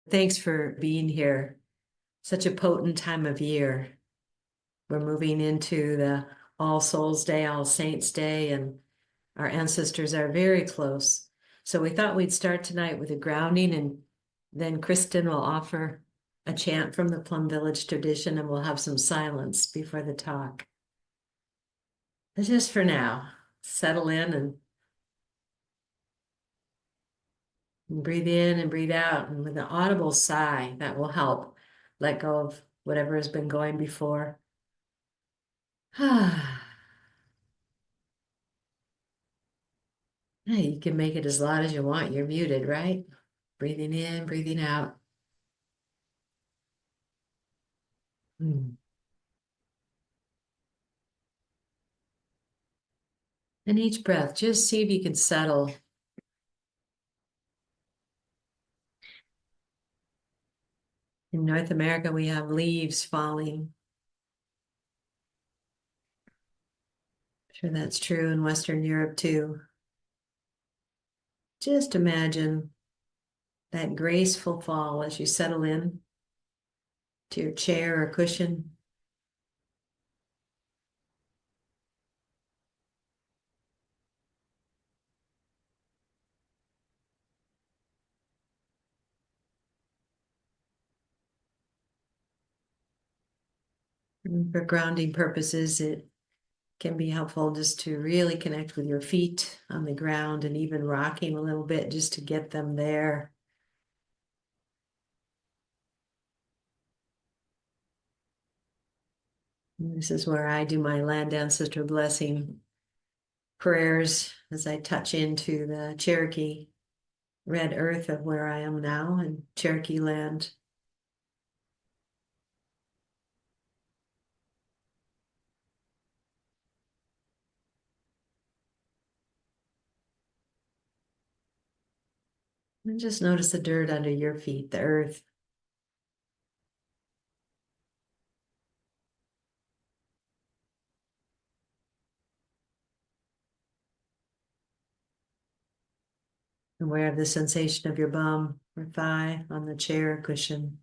Thanks for being here. Such a potent time of year. We're moving into the All Souls Day, All Saints Day, and our ancestors are very close. So we thought we'd start tonight with a grounding, and then Kristen will offer a chant from the Plum Village tradition, and we'll have some silence before the talk. But just for now, settle in and breathe in and breathe out, and with an audible sigh, that will help let go of whatever has been going before. Hey, you can make it as loud as you want. You're muted, right? Breathing in, breathing out. Hmm. And each breath, just see if you can settle. In North America, we have leaves falling. I'm sure that's true in Western Europe too. Just imagine that graceful fall as you settle in to your chair or cushion. And for grounding purposes, it can be helpful just to really connect with your feet on the ground and even rocking a little bit just to get them there. And this is where I do my land ancestor blessing prayers as I touch into the Cherokee red earth of where I am now in Cherokee land. And just notice the dirt under your feet, the earth. Aware of the sensation of your bum or thigh on the chair cushion.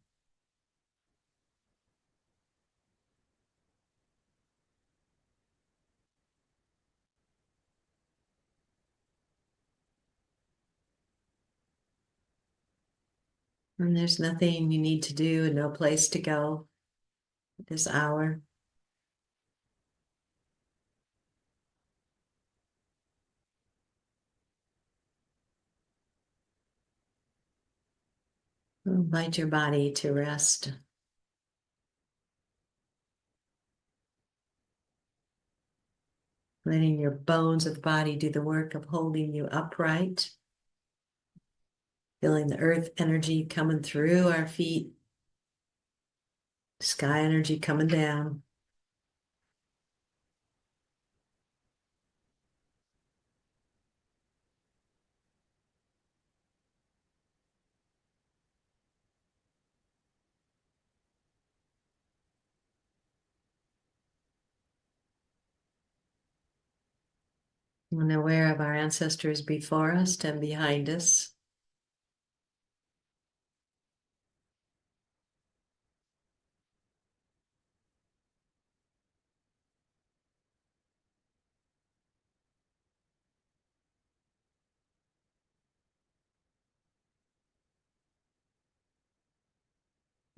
And there's nothing you need to do and no place to go at this hour. Invite your body to rest. Letting your bones of the body do the work of holding you upright. Feeling the earth energy coming through our feet. Sky energy coming down. And aware of our ancestors before us and behind us.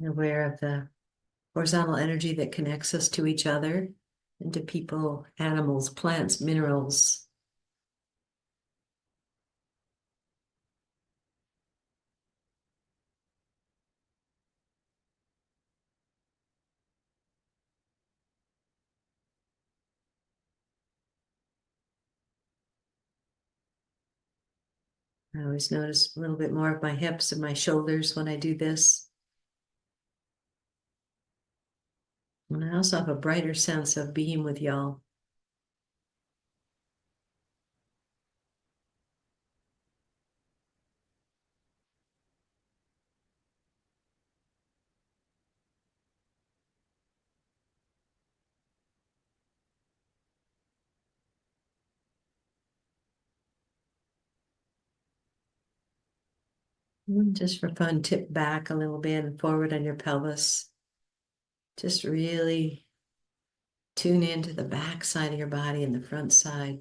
And aware of the horizontal energy that connects us to each other and to people, animals, plants, minerals. I always notice a little bit more of my hips and my shoulders when I do this. And I also have a brighter sense of being with y'all. Just for fun, tip back a little bit and forward on your pelvis. Just really tune into the back side of your body and the front side.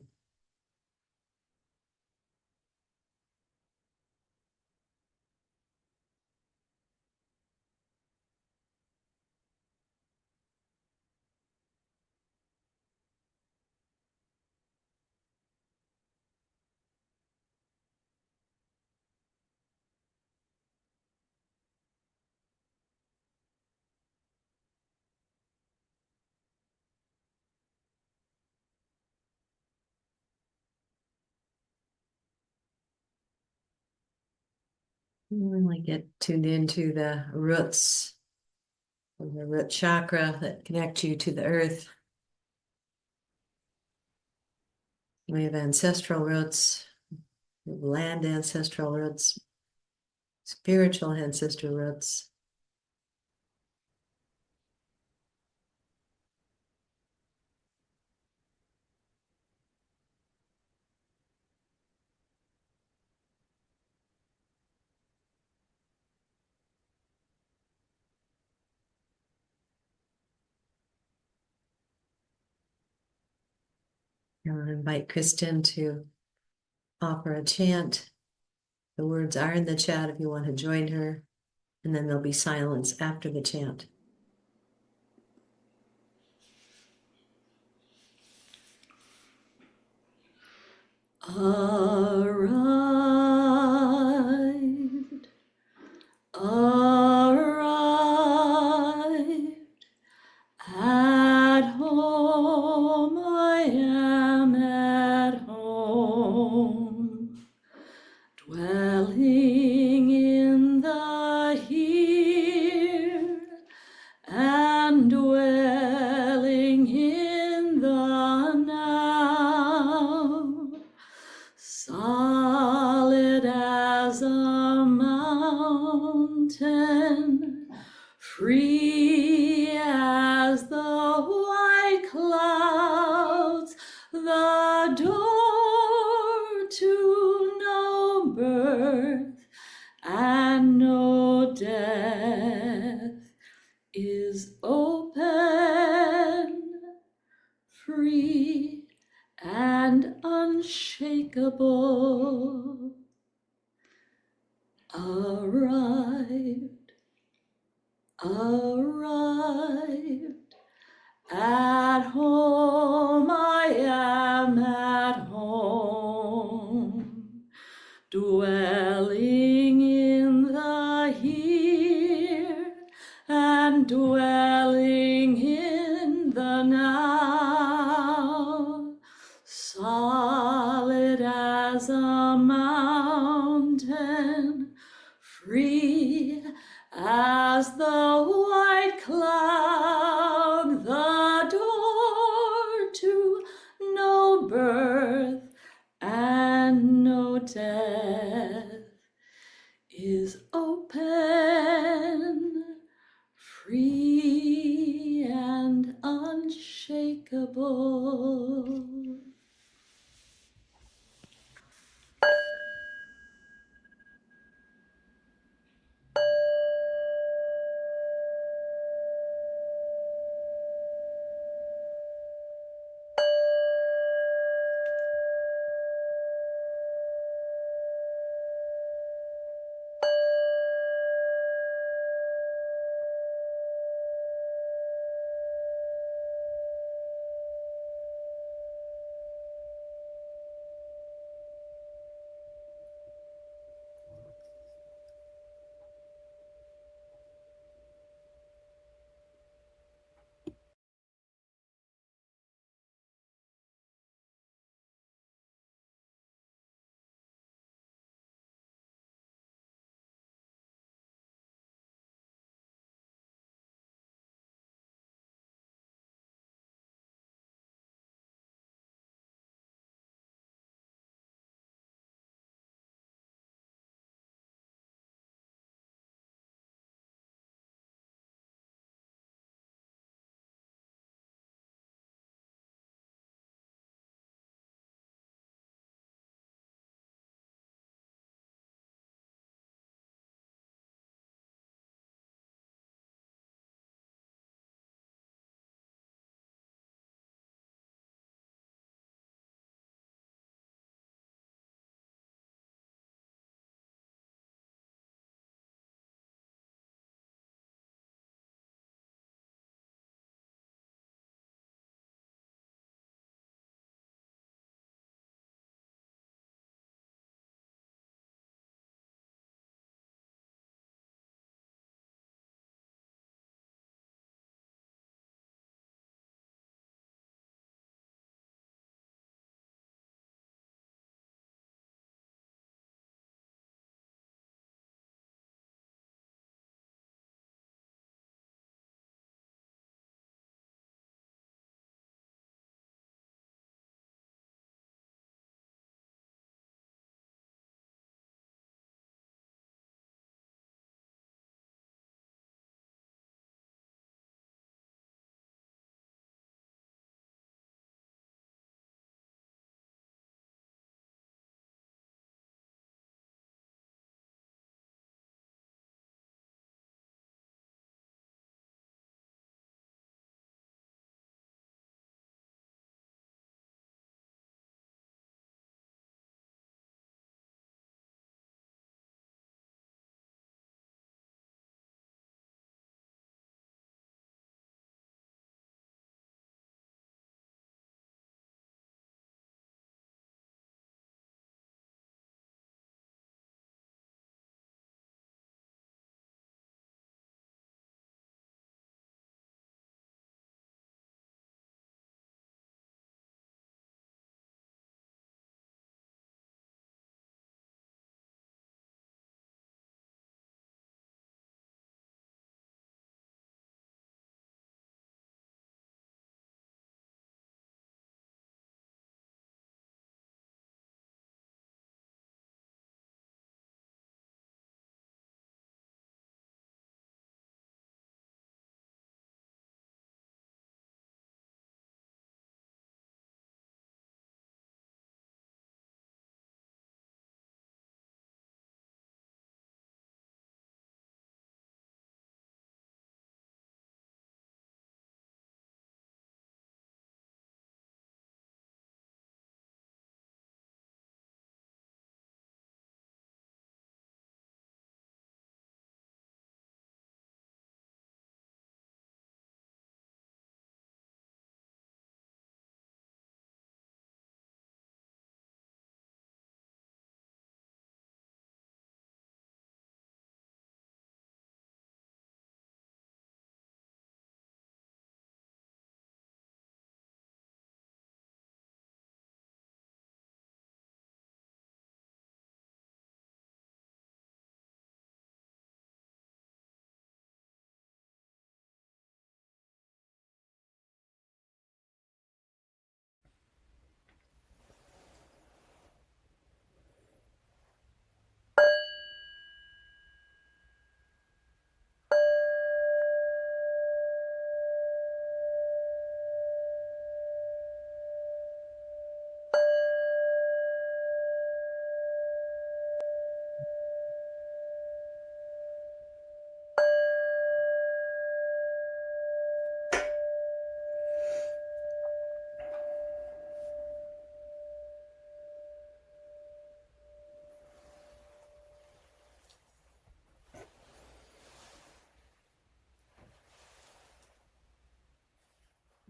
Really get tuned into the roots, the root chakra that connect you to the earth. We have ancestral roots, we have land ancestral roots, spiritual ancestral roots. I'll invite Kristen to offer a chant. The words are in the chat if you want to join her, and then there'll be silence after the chant. Arrived, arrived, at home, I am at home, dwelling in the here and dwelling in the now, solid as a mountain, free as the white clouds, the door to no birth and no death is open, free and unshakable. Arrived, arrived, at home, I am at home, dwelling in the here and dwelling in the now, solid as a mountain, free as the white cloud, the door to no birth and no death is open, free and unshakable.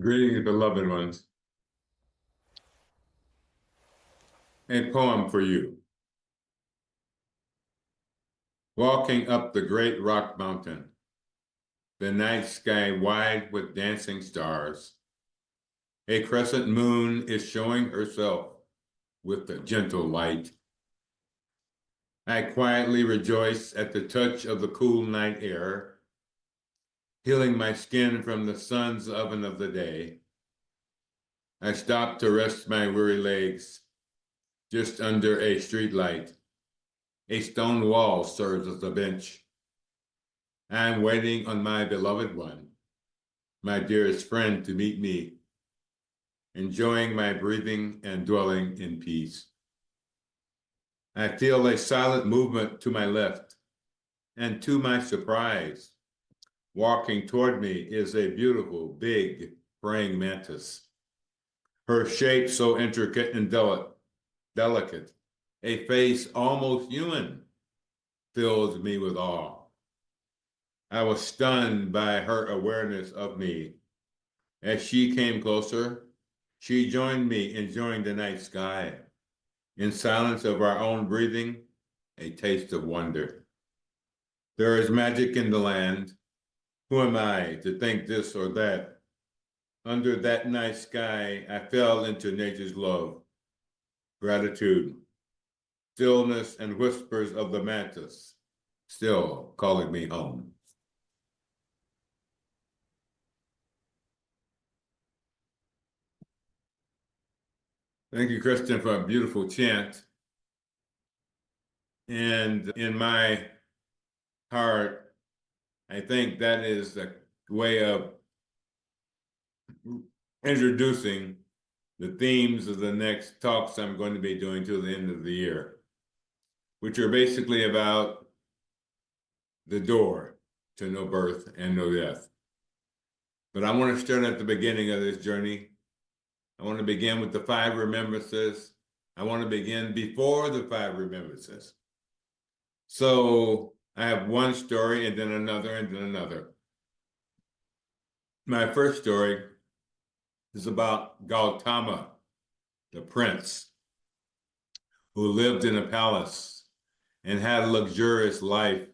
Greetings, beloved ones. A poem for you. Walking up the great rock mountain, the night sky wide with dancing stars, a crescent moon is showing herself with a gentle light. I quietly rejoice at the touch of the cool night air, healing my skin from the sun's oven of the day. I stop to rest my weary legs just under a street light. A stone wall serves as a bench. I am waiting on my beloved one, my dearest friend, to meet me, enjoying my breathing and dwelling in peace. I feel a silent movement to my left, and to my surprise, walking toward me is a beautiful, big praying mantis. Her shape so intricate and delicate, a face almost human, fills me with awe. I was stunned by her awareness of me. As she came closer, she joined me enjoying the night sky. In silence of our own breathing, a taste of wonder. There is magic in the land. Who am I to think this or that? Under that night sky, I fell into nature's love, gratitude, stillness, and whispers of the mantis, still calling me home. Thank you, Kristen, for a beautiful chant. And in my heart, I think that is the way of introducing the themes of the next talks I'm going to be doing till the end of the year, which are basically about the door to no birth and no death. But I want to start at the beginning of this journey. I want to begin with the Five Remembrances. I want to begin before the Five Remembrances. So I have one story and then another and then another. My first story is about Gautama, the prince, who lived in a palace and had a luxurious life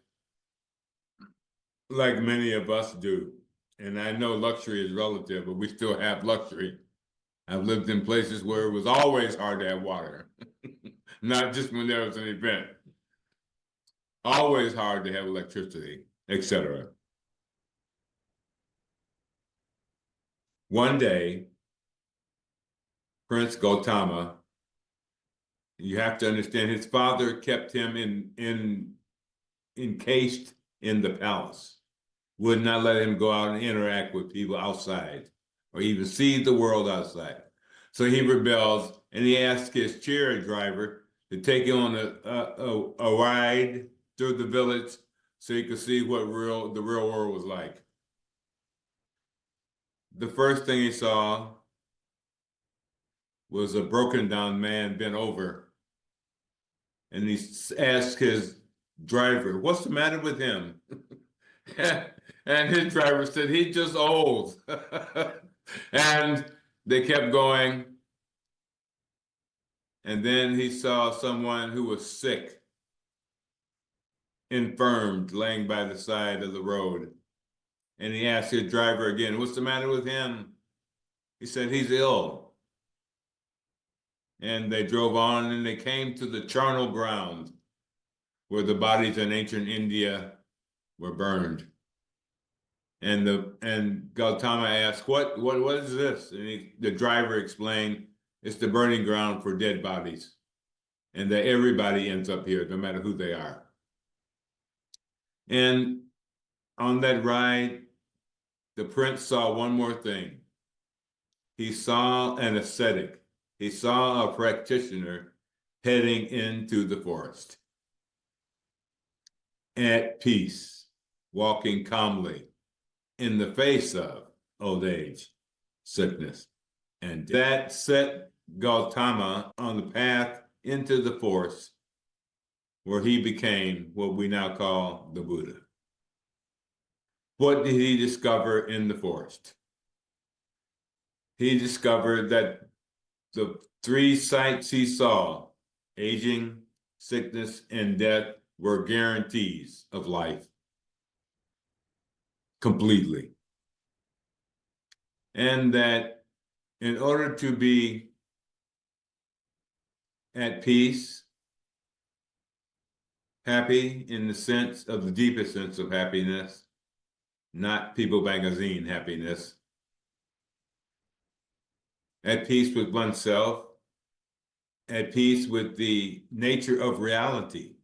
like many of us do. And I know luxury is relative, but we still have luxury. I've lived in places where it was always hard to have water, not just when there was an event. Always hard to have electricity, etc. One day, Prince Gautama, you have to understand, his father kept him encased in the palace, would not let him go out and interact with people outside or even see the world outside. So he rebels and he asked his chariot driver to take him on a ride through the village so he could see what the real world was like. The first thing he saw was a broken down man bent over, and he asked his driver, "What's the matter with him?" And his driver said, "He's just old." And they kept going. And then he saw someone who was sick, infirmed, laying by the side of the road. And he asked his driver again, "What's the matter with him?" He said, "He's ill." And they drove on and they came to the charnel ground where the bodies in ancient India were burned. And Gautama asked, what is this? And the driver explained, it's the burning ground for dead bodies, and that everybody ends up here, no matter who they are. And on that ride, the prince saw one more thing. He saw an ascetic. He saw a practitioner heading into the forest, at peace, walking calmly in the face of old age, sickness, and death. That set Gautama on the path into the forest where he became what we now call the Buddha. What did he discover in the forest? he discovered that the three sights he saw, aging, sickness, and death, were guarantees of life completely. And that in order to be at peace, happy in the sense of the deepest sense of happiness, not People magazine happiness, at peace with oneself, at peace with the nature of reality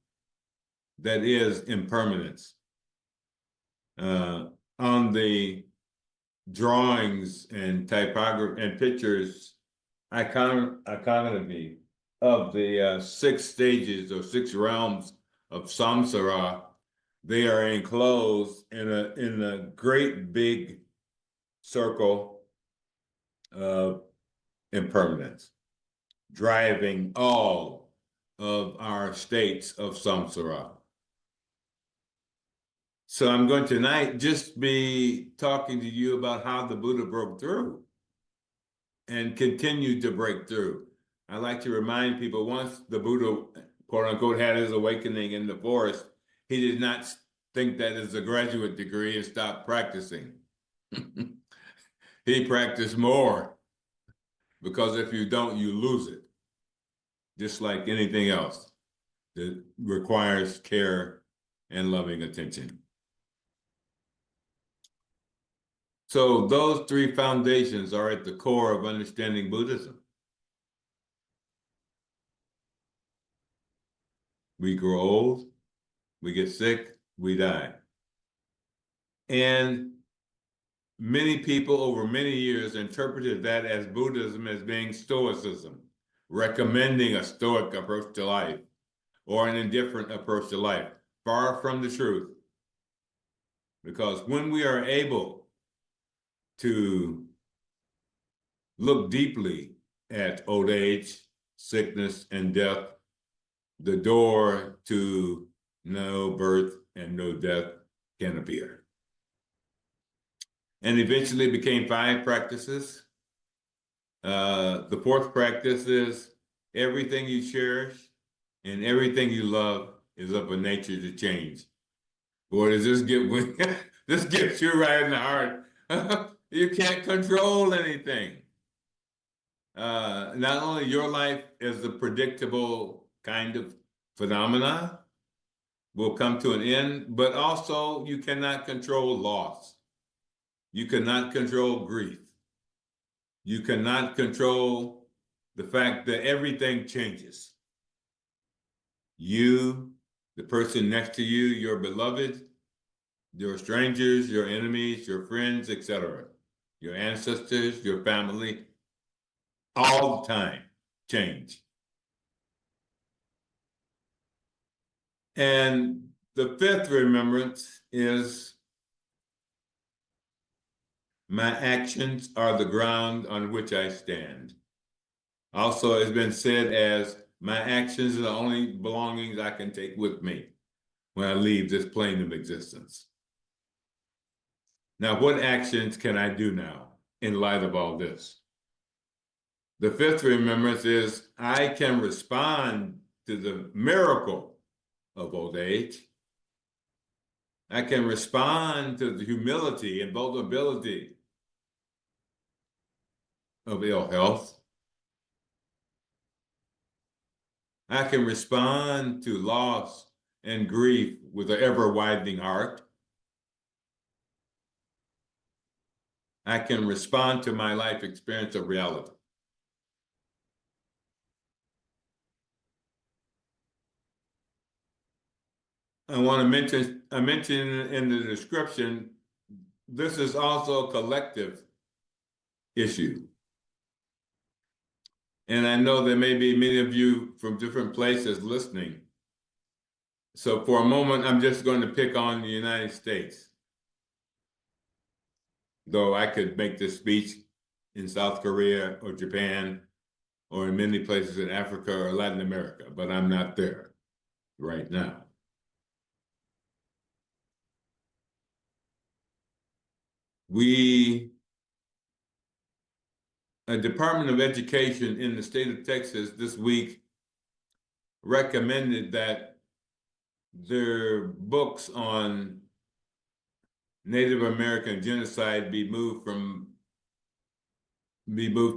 that is impermanence. On the drawings and typography and pictures, iconography of the 6 stages or 6 realms of samsara, they are enclosed in a great big circle of impermanence, driving all of our states of samsara. So I'm going tonight just be talking to you about how the Buddha broke through and continued to break through. I like to remind people, once the Buddha, quote unquote, had his awakening in the forest, he did not think that as a graduate degree and stopped practicing. He practiced more, because if you don't, you lose it. Just like anything else that requires care and loving attention. So those 3 foundations are at the core of understanding Buddhism. We grow old, we get sick, we die. And many people over many years interpreted that as Buddhism as being Stoicism, recommending a Stoic approach to life or an indifferent approach to life. Far from the truth. Because when we are able to look deeply at old age, sickness, and death, the door to no birth and no death can appear. And eventually became 5 practices. The 4th practice is everything you cherish and everything you love is of a nature to change. Boy, does this get this gets you right in the heart. You can't control anything. Not only your life is a predictable kind of phenomena will come to an end, but also you cannot control loss. You cannot control grief. You cannot control the fact that everything changes. You, the person next to you, your beloved, your strangers, your enemies, your friends, etc., your ancestors, your family, all the time change. And the 5th remembrance is my actions are the ground on which I stand. Also, it's been said as my actions are the only belongings I can take with me when I leave this plane of existence. Now, what actions can I do now in light of all this? The 5th remembrance is I can respond to the miracle of old age. I can respond to the humility and vulnerability of ill health. I can respond to loss and grief with an ever-widening heart. I can respond to my life experience of reality. I mentioned in the description, this is also a collective issue. And I know there may be many of you from different places listening. So for a moment, I'm just going to pick on the United States. Though I could make this speech in South Korea or Japan or in many places in Africa or Latin America, but I'm not there right now. We a Department of Education in the state of Texas this week recommended that their books on Native American genocide be moved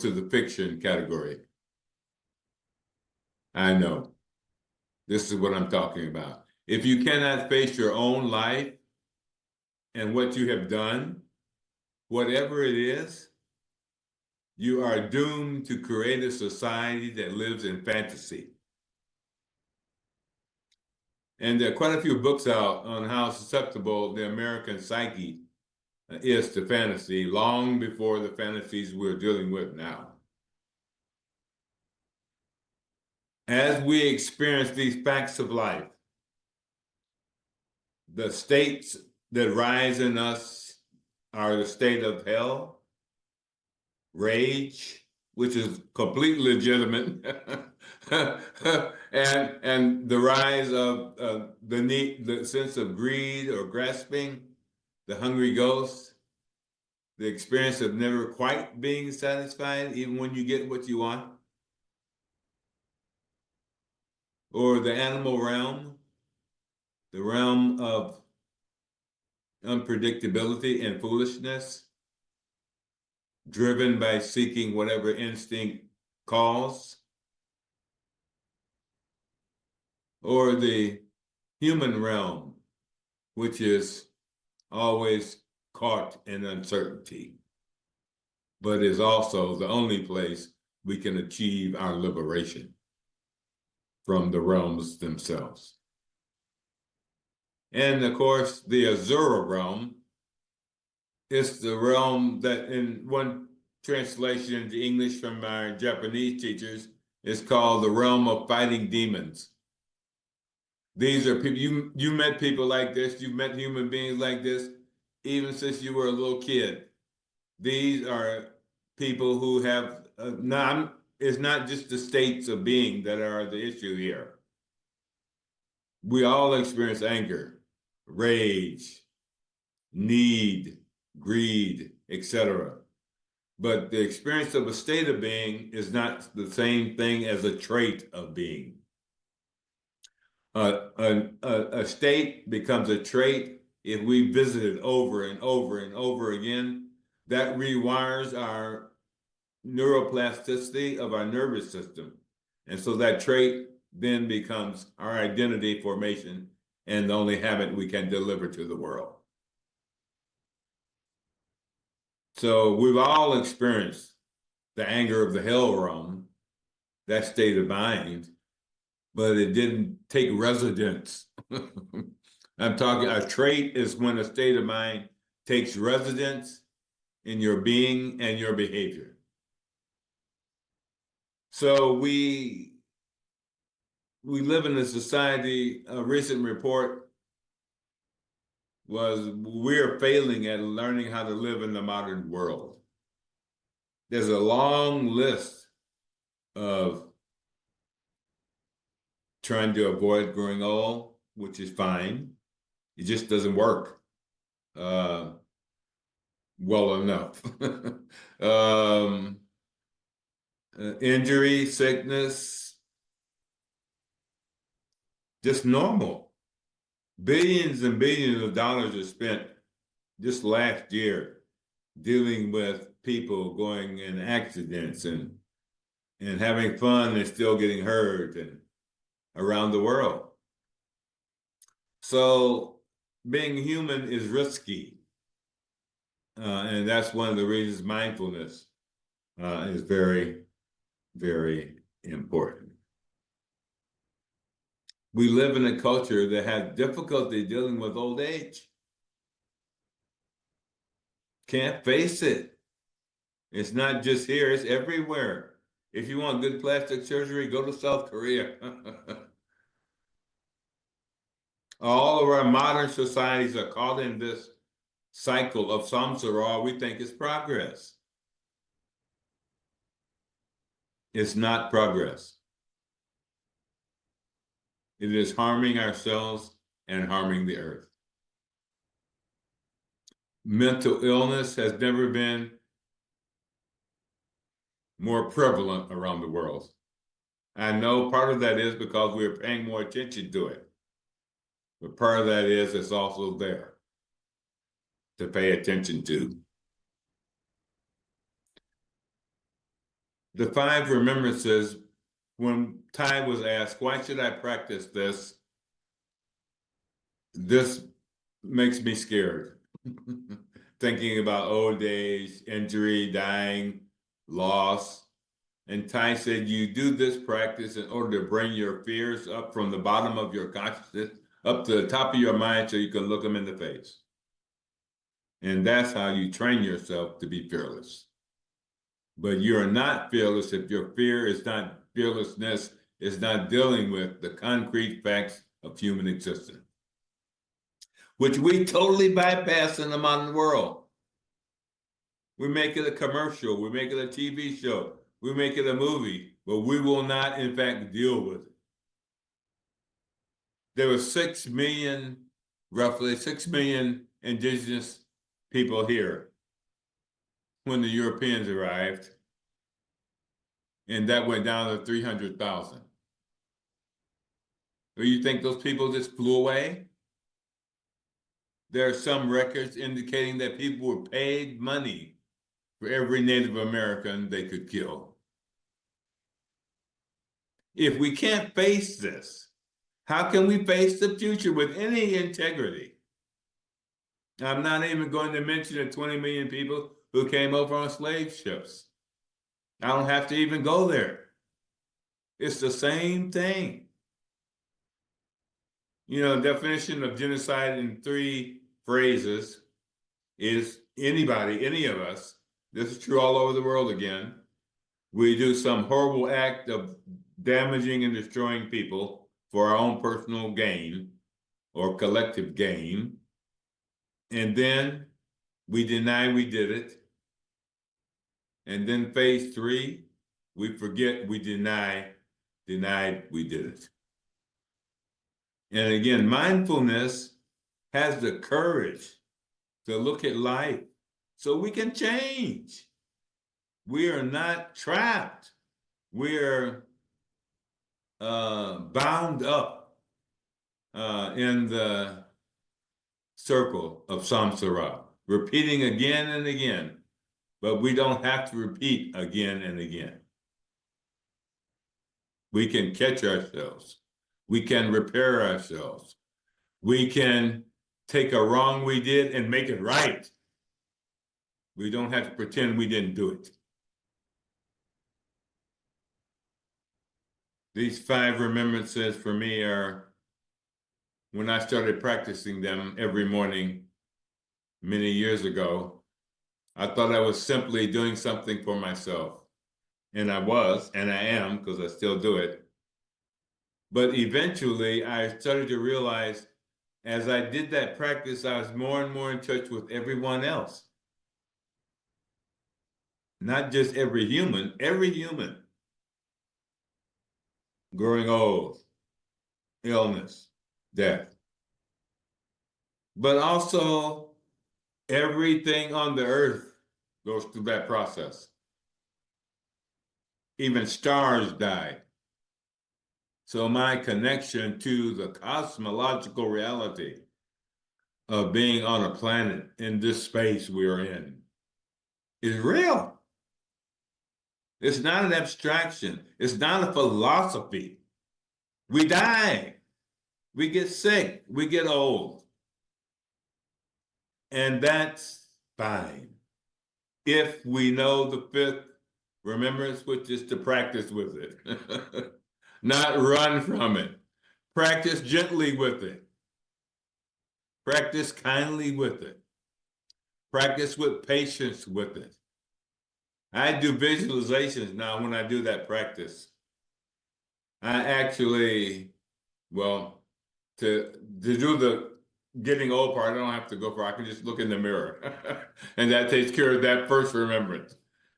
to the fiction category. I know. This is what I'm talking about. If you cannot face your own life and what you have done, whatever it is, you are doomed to create a society that lives in fantasy. And there are quite a few books out on how susceptible the American psyche is to fantasy, long before the fantasies we're dealing with now. As we experience these facts of life, the states that rise in us are the state of hell, rage, which is completely legitimate, and the rise of the sense of greed or grasping, the hungry ghost, the experience of never quite being satisfied, even when you get what you want, or the animal realm, the realm of unpredictability and foolishness, driven by seeking whatever instinct calls, or the human realm, which is always caught in uncertainty, but is also the only place we can achieve our liberation from the realms themselves. And of course, the Azura realm is the realm that, in one translation into English from our Japanese teachers, is called the realm of fighting demons. These are people, you met people like this, you've met human beings like this, even since you were a little kid. These are people who have, it's not just the states of being that are the issue here. We all experience anger, rage, need, greed, etc. But the experience of a state of being is not the same thing as a trait of being. A state becomes a trait if we visit it over and over and over again. That rewires our neuroplasticity of our nervous system. And so that trait then becomes our identity formation and the only habit we can deliver to the world. So we've all experienced the anger of the hell realm, that state of mind, but it didn't take residence. I'm talking, a trait is when a state of mind takes residence in your being and your behavior. So we live in a society, a recent report was, we're failing at learning how to live in the modern world. There's a long list of trying to avoid growing old, which is fine. It just doesn't work well enough. Injury, sickness, just normal. Billions and billions of dollars are spent just last year dealing with people going in accidents and having fun and still getting hurt and around the world. So being human is risky. And that's one of the reasons mindfulness is very, very important. We live in a culture that has difficulty dealing with old age. Can't face it. It's not just here, it's everywhere. If you want good plastic surgery, go to South Korea. All of our modern societies are caught in this cycle of samsara we think is progress. It's not progress. It is harming ourselves and harming the earth. Mental illness has never been more prevalent around the world. I know part of that is because we're paying more attention to it, but part of that is it's also there to pay attention to. The Five Remembrances, when Ty was asked, why should I practice this? This makes me scared. Thinking about old age, injury, dying, loss. And Ty said, you do this practice in order to bring your fears up from the bottom of your consciousness up to the top of your mind so you can look them in the face. And that's how you train yourself to be fearless. But you're not fearless if your fear is not fearlessness, is not dealing with the concrete facts of human existence, which we totally bypass in the modern world. We make it a commercial, we make it a TV show, we make it a movie, but we will not, in fact, deal with it. There were 6 million, roughly 6 million indigenous people here when the Europeans arrived, and that went down to 300,000. Do you think those people just flew away? There are some records indicating that people were paid money for every Native American they could kill. If we can't face this, how can we face the future with any integrity? I'm not even going to mention the 20 million people who came over on slave ships. I don't have to even go there. It's the same thing. You know, the definition of genocide in 3 phrases is anybody, any of us, this is true all over the world again, we do some horrible act of damaging and destroying people for our own personal gain or collective gain, and then we deny we did it. And then phase 3, we forget we denied we did it. And again, mindfulness has the courage to look at life so we can change. We are not trapped. We are bound up in the circle of samsara, repeating again and again, but we don't have to repeat again and again. We can catch ourselves. We can repair ourselves. We can take a wrong we did and make it right. We don't have to pretend we didn't do it. These 5 remembrances for me are when I started practicing them every morning many years ago. I thought I was simply doing something for myself. And I was, and I am, because I still do it. But eventually I started to realize as I did that practice, I was more and more in touch with everyone else. Not just every human, growing old, illness, death. But also everything on the earth goes through that process. Even stars die. So my connection to the cosmological reality of being on a planet in this space we're in is real. It's not an abstraction. It's not a philosophy. We die. We get sick. We get old. And that's fine. If we know the 5th remembrance, which is to practice with it, not run from it. Practice gently with it. Practice kindly with it. Practice with patience with it. I do visualizations now when I do that practice. I actually, well, to do the getting old part, I don't have to go far. I can just look in the mirror. And that takes care of that first remembrance.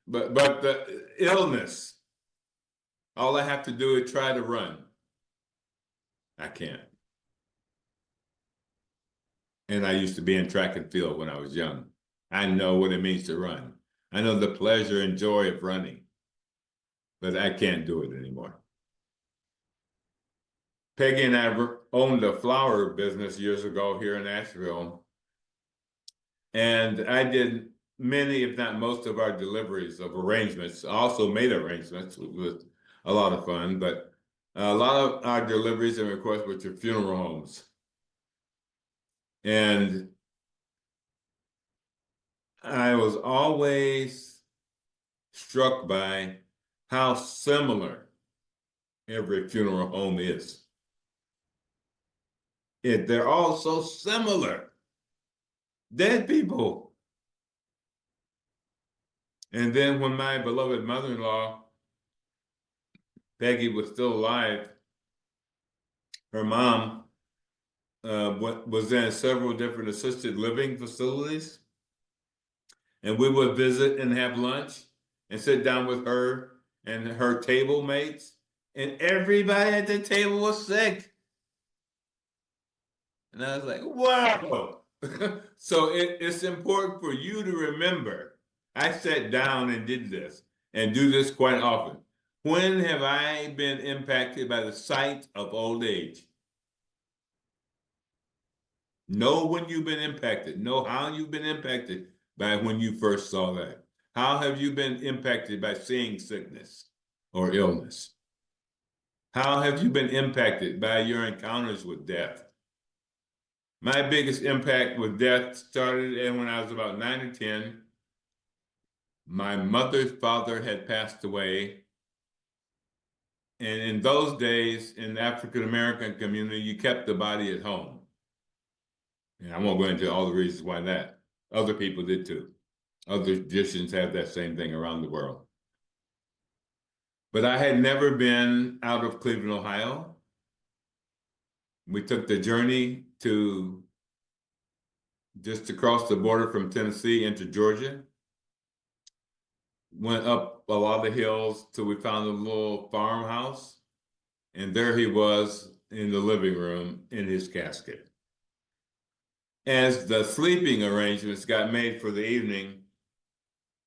But the illness, all I have to do is try to run. I can't. And I used to be in track and field when I was young. I know what it means to run. I know the pleasure and joy of running. but I can't do it anymore. Peggy and I owned a flower business years ago here in Asheville, and I did many, if not most, of our deliveries of arrangements. I also made arrangements, which was a lot of fun, but a lot of our deliveries and requests were to funeral homes. And I was always struck by how similar every funeral home is. They're all so similar. Dead people. And then when my beloved mother-in-law, Peggy, was still alive, her mom was in several different assisted living facilities. And we would visit and have lunch and sit down with her and her table mates. And everybody at the table was sick. And I was like, wow. So it's important for you to remember. I sat down and did this and do this quite often. When have I been impacted by the sight of old age? Know when you've been impacted. Know how you've been impacted by when you first saw that. How have you been impacted by seeing sickness or illness? How have you been impacted by your encounters with death? My biggest impact with death started when I was about 9 or 10. My mother's father had passed away. And in those days, in the African American community, you kept the body at home. And I won't go into all the reasons why that. Other people did too. Other traditions have that same thing around the world. But I had never been out of Cleveland, Ohio. We took the journey to just across the border from Tennessee into Georgia. Went up a lot of hills till we found a little farmhouse. And there he was in the living room in his casket. As the sleeping arrangements got made for the evening,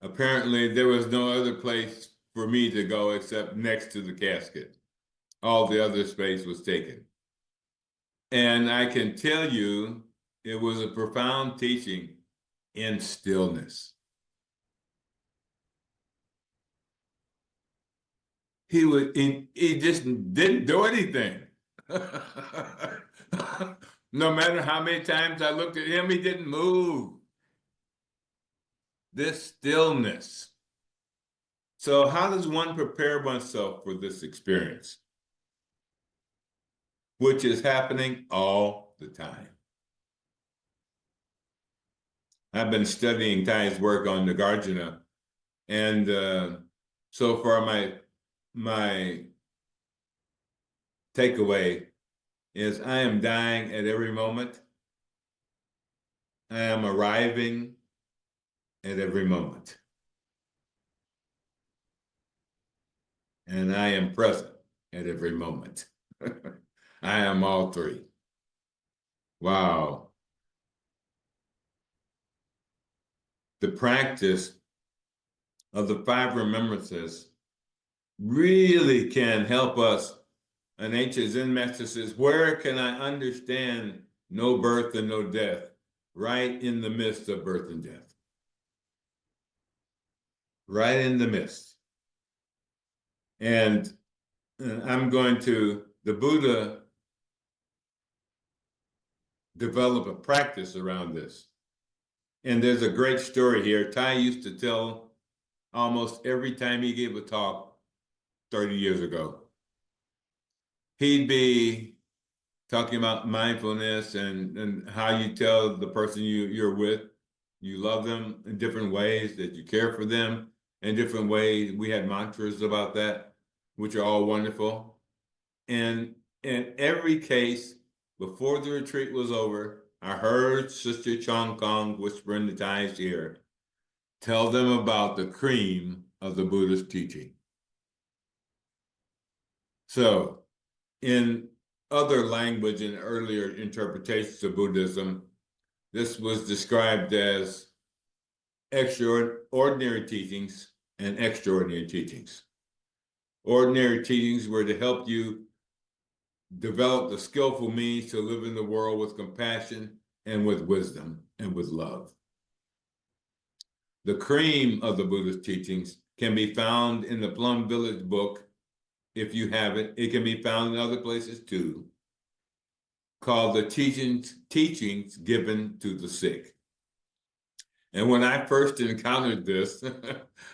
apparently there was no other place for me to go except next to the casket. All the other space was taken. And I can tell you, it was a profound teaching in stillness. He just didn't do anything. No matter how many times I looked at him, he didn't move. This stillness. So how does one prepare oneself for this experience? Which is happening all the time. I've been studying Thay's work on Nagarjuna, and so far my takeaway is I am dying at every moment. I am arriving at every moment. And I am present at every moment. I am all three. Wow. The practice of the Five Remembrances really can help us. An ancient Zen master says, where can I understand no birth and no death? Right in the midst of birth and death. Right in the midst. And the Buddha develop a practice around this. And there's a great story here. Thay used to tell almost every time he gave a talk 30 years ago. He'd be talking about mindfulness and how you tell the person you're with, you love them in different ways, that you care for them in different ways. We had mantras about that, which are all wonderful. And in every case, before the retreat was over, I heard Sister Chong Kong whisper in the Thay's ear, tell them about the cream of the Buddhist teaching. So in other language and earlier interpretations of Buddhism, this was described as extraordinary teachings and extraordinary teachings. Ordinary teachings were to help you develop the skillful means to live in the world with compassion and with wisdom and with love. The cream of the Buddhist teachings can be found in the Plum Village book, if you have it. It can be found in other places too, called the Teachings Given to the Sick. And when I first encountered this,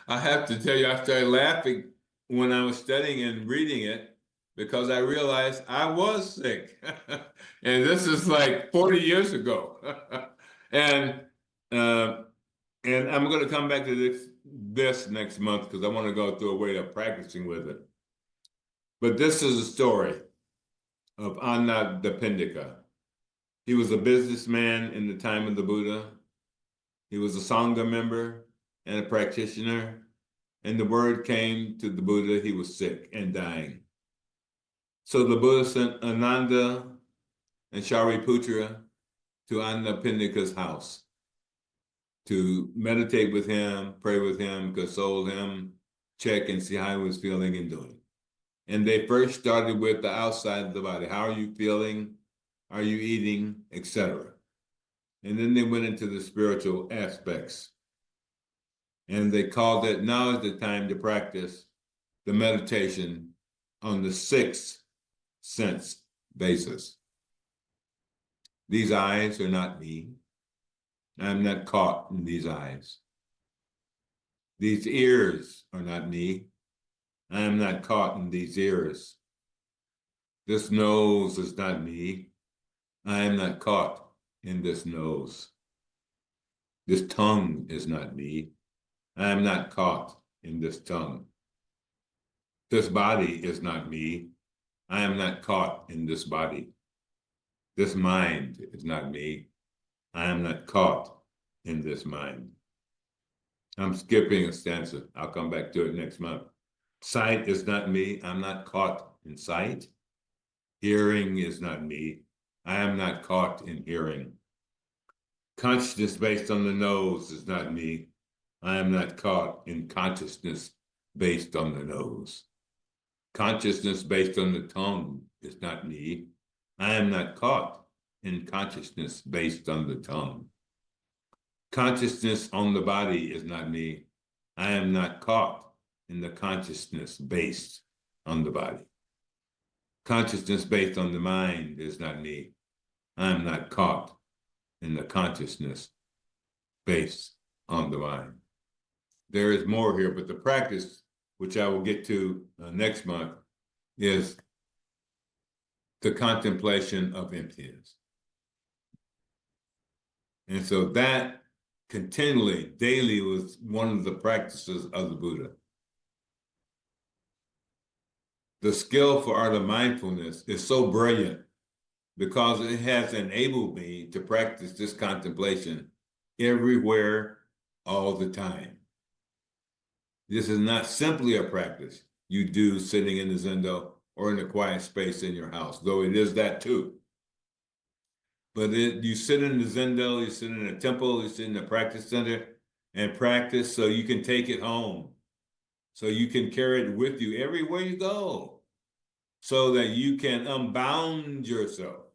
I have to tell you, I started laughing when I was studying and reading it because I realized I was sick. And this is like 40 years ago. and uh, and I'm going to come back to this next month because I want to go through a way of practicing with it. But this is a story of Anathapindika. He was a businessman in the time of the Buddha. He was a Sangha member and a practitioner. And the word came to the Buddha, he was sick and dying. So the Buddha sent Ananda and Shariputra to Anathapindika's house to meditate with him, pray with him, console him, check and see how he was feeling and doing. And they first started with the outside of the body. How are you feeling? Are you eating? Etc. And then they went into the spiritual aspects. And they called it, now is the time to practice the meditation on the sixth sense basis. These eyes are not me. I'm not caught in these eyes. These ears are not me. I am not caught in these ears. This nose is not me. I am not caught in this nose. This tongue is not me. I am not caught in this tongue. This body is not me. I am not caught in this body. This mind is not me. I am not caught in this mind. I'm skipping a stanza. I'll come back to it next month. Sight is not me. I'm not caught in sight. Hearing is not me. I am not caught in hearing. Consciousness based on the nose is not me. I am not caught in consciousness based on the nose. Consciousness based on the tongue is not me. I am not caught in consciousness based on the tongue. Consciousness on the body is not me. I am not caught in the consciousness based on the body. Consciousness based on the mind is not me. I am not caught in the consciousness based on the mind. There is more here, but the practice, which I will get to next month, is the contemplation of emptiness. And so that continually, daily, was one of the practices of the Buddha. The skillful art of mindfulness is so brilliant because it has enabled me to practice this contemplation everywhere, all the time. This is not simply a practice you do sitting in the zendo or in a quiet space in your house, though it is that too. But you sit in the zendo, you sit in a temple, you sit in a practice center and practice so you can take it home, so you can carry it with you everywhere you go, so that you can unbound yourself,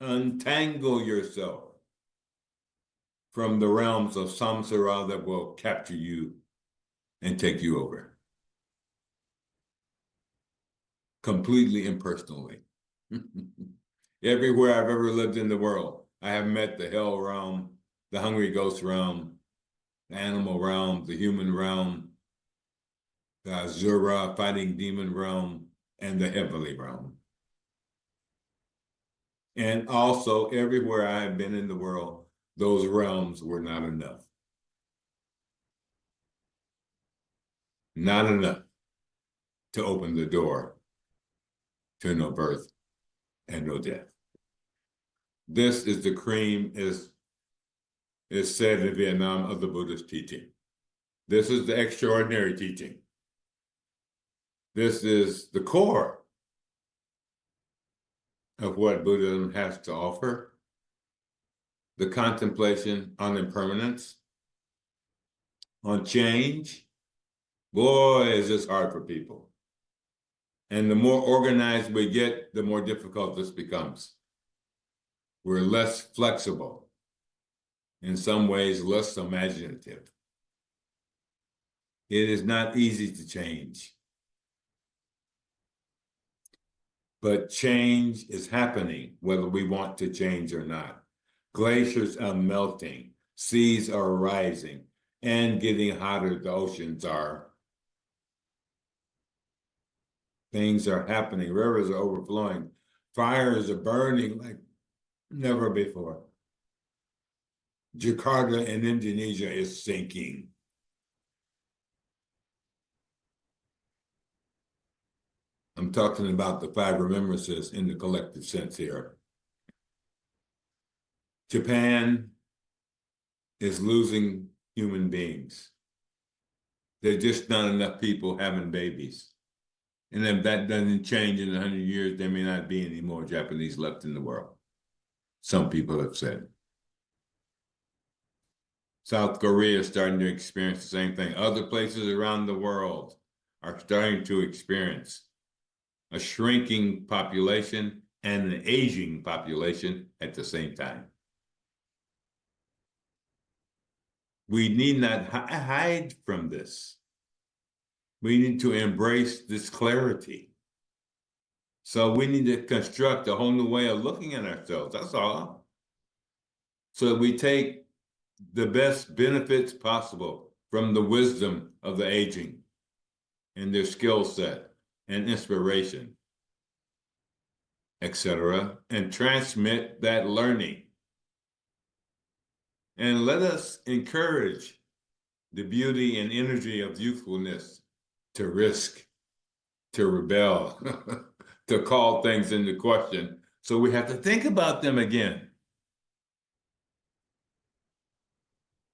untangle yourself from the realms of samsara that will capture you and take you over. Completely impersonally. Everywhere I've ever lived in the world, I have met the hell realm, the hungry ghost realm, the animal realm, the human realm, the Azura fighting demon realm, and the heavenly realm. And also, everywhere I have been in the world, those realms were not enough. Not enough to open the door to no birth and no death. This is the cream, is said in Vietnam, of the Buddhist teaching. This is the extraordinary teaching. This is the core of what Buddhism has to offer. The contemplation on impermanence, on change. Boy, is this hard for people. And the more organized we get, the more difficult this becomes. We're less flexible, in some ways, less imaginative. It is not easy to change. But change is happening, whether we want to change or not. Glaciers are melting, seas are rising, and getting hotter, the oceans are. Things are happening, rivers are overflowing, fires are burning like never before. Jakarta in Indonesia is sinking. I'm talking about the Five Remembrances in the collective sense here. Japan is losing human beings. There's just not enough people having babies. And if that doesn't change in 100 years, there may not be any more Japanese left in the world. Some people have said. South Korea is starting to experience the same thing. Other places around the world are starting to experience a shrinking population and an aging population at the same time. We need not hide from this. We need to embrace this clarity. So we need to construct a whole new way of looking at ourselves. That's all. So we take the best benefits possible from the wisdom of the aging and their skill set and inspiration, etc., and transmit that learning. And let us encourage the beauty and energy of youthfulness to risk, to rebel, to call things into question. So we have to think about them again.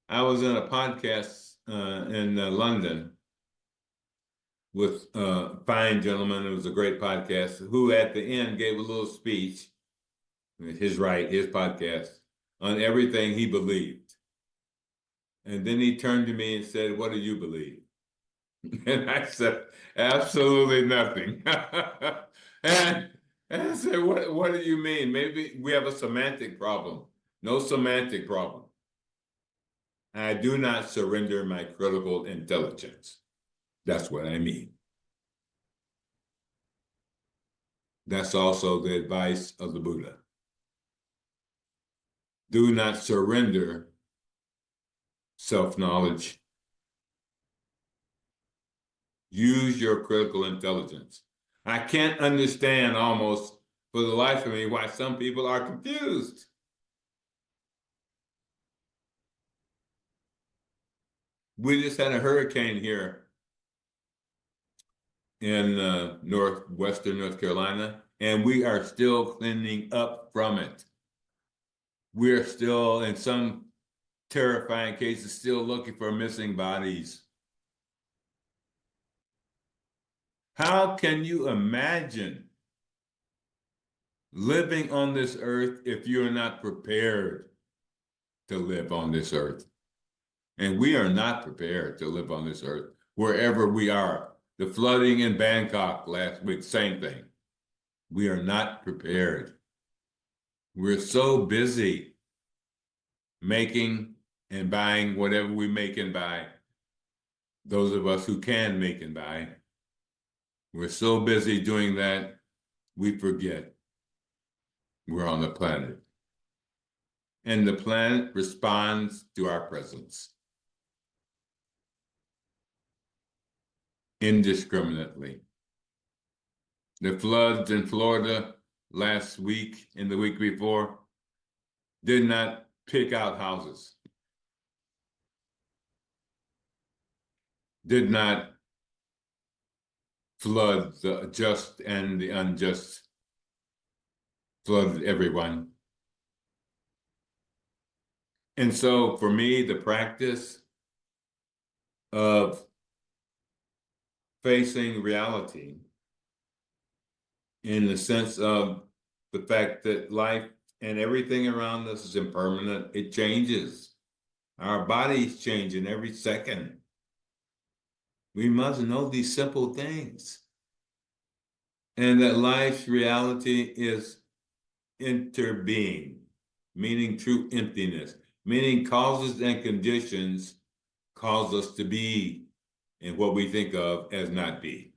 I was in a podcast in London with a fine gentleman. It was a great podcast, who at the end gave a little speech, his podcast, on everything he believed. And then he turned to me and said, "What do you believe?" And I said, "Absolutely nothing." and, and I said, what do you mean? Maybe we have a semantic problem. No semantic problem. I do not surrender my critical intelligence. That's what I mean. That's also the advice of the Buddha. Do not surrender self-knowledge. Use your critical intelligence. I can't understand almost for the life of me why some people are confused. We just had a hurricane here in northwestern North Carolina, and we are still cleaning up from it. We're still, in some terrifying cases, still looking for missing bodies. How can you imagine living on this earth if you're not prepared to live on this earth? And we are not prepared to live on this earth, wherever we are. The flooding in Bangkok last week, same thing. We are not prepared. We're so busy making and buying whatever we make and buy. Those of us who can make and buy, we're so busy doing that, we forget we're on the planet. And the planet responds to our presence indiscriminately. The floods in Florida last week and the week before did not pick out houses, did not flood the just and the unjust, flooded everyone. And so for me, the practice of facing reality in the sense of the fact that life and everything around us is impermanent, it changes. Our bodies change in every second. We must know these simple things. and that life's reality is interbeing, meaning true emptiness, meaning causes and conditions cause us to be in what we think of as not be.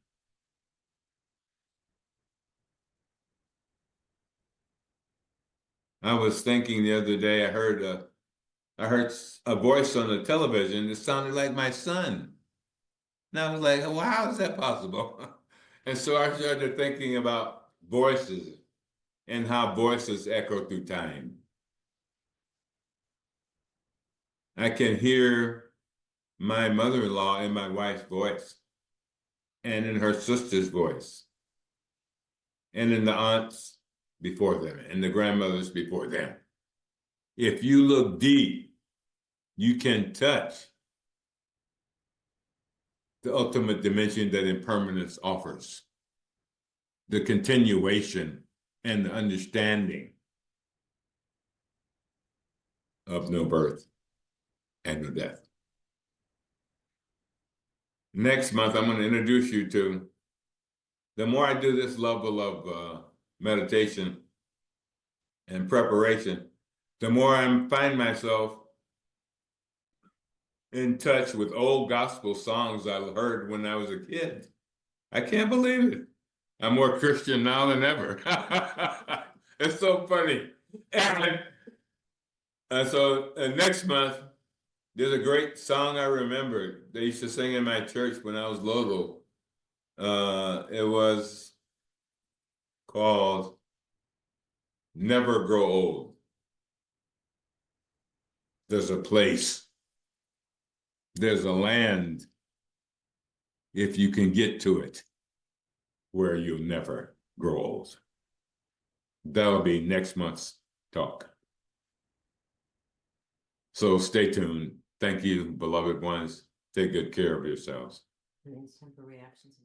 I was thinking the other day, I heard a voice on the television that sounded like my son. And I was like, well, how is that possible? And so I started thinking about voices and how voices echo through time. I can hear my mother-in-law in my wife's voice, and in her sister's voice, and in the aunts before them, and the grandmothers before them. If you look deep, you can touch the ultimate dimension that impermanence offers, the continuation and the understanding of no birth and no death. Next month, I'm going to introduce you to, the more I do this level of meditation and preparation, the more I find myself in touch with old gospel songs I heard when I was a kid. I can't believe it. I'm more Christian now than ever. It's so funny. And so next month, there's a great song I remember. They used to sing in my church when I was little. It was called Never Grow Old. There's a place, there's a land, if you can get to it, where you'll never grow old. That'll be next month's talk. So stay tuned. Thank you, beloved ones. Take good care of yourselves. Temporary actions.